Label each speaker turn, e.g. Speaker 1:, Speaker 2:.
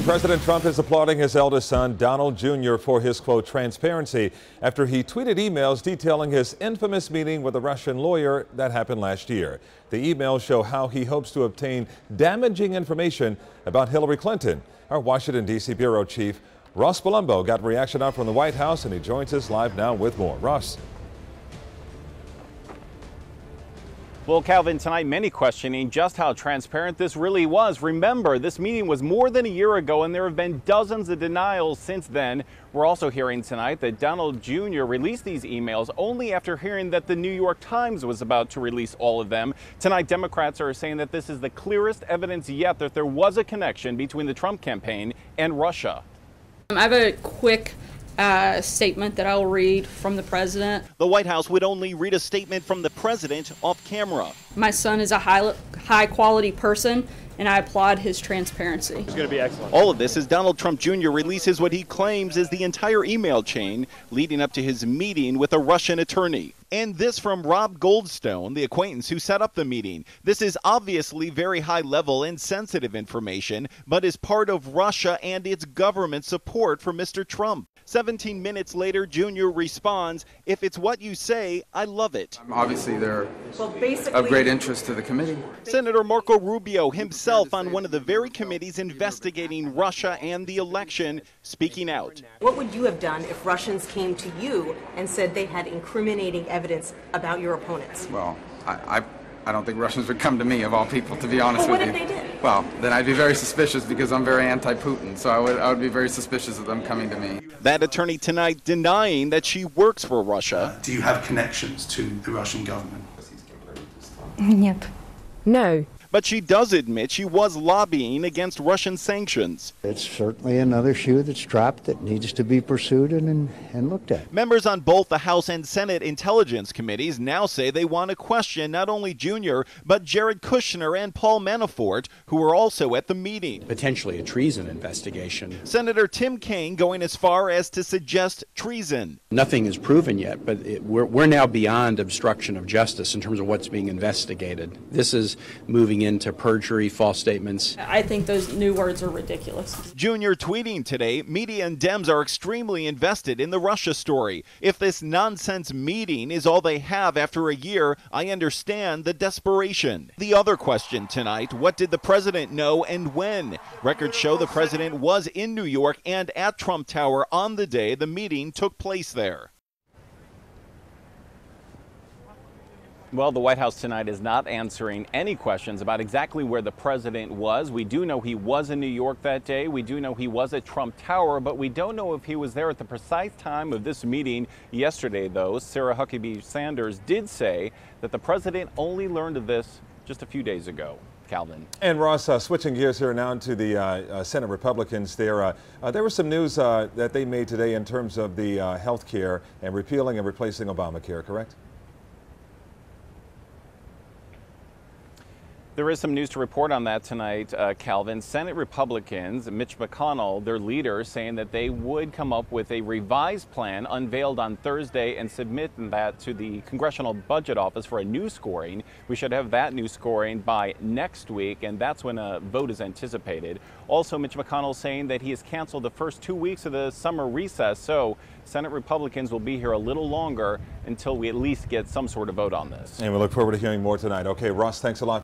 Speaker 1: President Trump is applauding his eldest son, Donald Jr., for his, quote, transparency after he tweeted emails detailing his infamous meeting with a Russian lawyer that happened last year. The emails show how he hopes to obtain damaging information about Hillary Clinton. Our Washington, D.C. Bureau Chief Ross Palumbo got reaction out from the White House, and he joins us live now with more. Ross.
Speaker 2: Well, Calvin, tonight many questioning just how transparent this really was. Remember, this meeting was more than a year ago, and there have been dozens of denials since then. We're also hearing tonight that Donald Jr. released these emails only after hearing that the New York Times was about to release all of them. Tonight, Democrats are saying that this is the clearest evidence yet that there was a connection between the Trump campaign and Russia.
Speaker 3: I have a quick statement that I'll read from the president.
Speaker 2: The White House would only read a statement from the president off camera.
Speaker 3: My son is a high quality person, and I applaud his transparency.
Speaker 2: It's going to be excellent. All of this as Donald Trump Jr. releases what he claims is the entire email chain leading up to his meeting with a Russian attorney. And this from Rob Goldstone, the acquaintance who set up the meeting. This is obviously very high level and sensitive information, but is part of Russia and its government support for Mr. Trump. 17 minutes later, Jr. responds, "If it's what you say, I love it."
Speaker 4: Obviously, they're of great interest to the committee.
Speaker 2: Senator Marco Rubio himself on one of the very committees investigating Russia and the election, speaking out.
Speaker 5: What would you have done if Russians came to you and said they had incriminating evidence about your opponents?
Speaker 4: Well, I don't think Russians would come to me, of all people, to be honest with you.
Speaker 5: What if they did?
Speaker 4: Well, then I'd be very suspicious because I'm very anti-Putin, so I would be very suspicious of them coming to me.
Speaker 2: That attorney tonight denying that she works for Russia.
Speaker 6: Do you have connections to the Russian government?
Speaker 5: No.
Speaker 2: But she does admit she was lobbying against Russian sanctions.
Speaker 7: It's certainly another shoe that's dropped that needs to be pursued and looked at.
Speaker 2: Members on both the House and Senate Intelligence Committees now say they want to question not only Jr., but Jared Kushner and Paul Manafort, who were also at the meeting.
Speaker 8: Potentially a treason investigation.
Speaker 2: Senator Tim Kaine going as far as to suggest treason.
Speaker 8: Nothing is proven yet, but we're now beyond obstruction of justice in terms of what's being investigated. This is moving into perjury, false statements.
Speaker 3: I think those new words are ridiculous.
Speaker 2: Jr. tweeting today, media and Dems are extremely invested in the Russia story. If this nonsense meeting is all they have after a year, I understand the desperation. The other question tonight, what did the president know and when? Records show the president was in New York and at Trump Tower on the day the meeting took place there. Well, the White House tonight is not answering any questions about exactly where the president was. We do know he was in New York that day. We do know he was at Trump Tower, but we don't know if he was there at the precise time of this meeting yesterday, though. Sarah Huckabee Sanders did say that the president only learned of this just a few days ago. Calvin.
Speaker 1: And Ross, switching gears here now to the Senate Republicans, there was some news that they made today in terms of the health care and repealing and replacing Obamacare, correct?
Speaker 2: There is some news to report on that tonight, Calvin. Senate Republicans, Mitch McConnell, their leader, saying that they would come up with a revised plan unveiled on Thursday and submit that to the Congressional Budget Office for a new scoring. We should have that new scoring by next week, and that's when a vote is anticipated. Also, Mitch McConnell saying that he has canceled the first 2 weeks of the summer recess, so Senate Republicans will be here a little longer until we at least get some sort of vote on this.
Speaker 1: And we look forward to hearing more tonight. Okay, Ross, thanks a lot.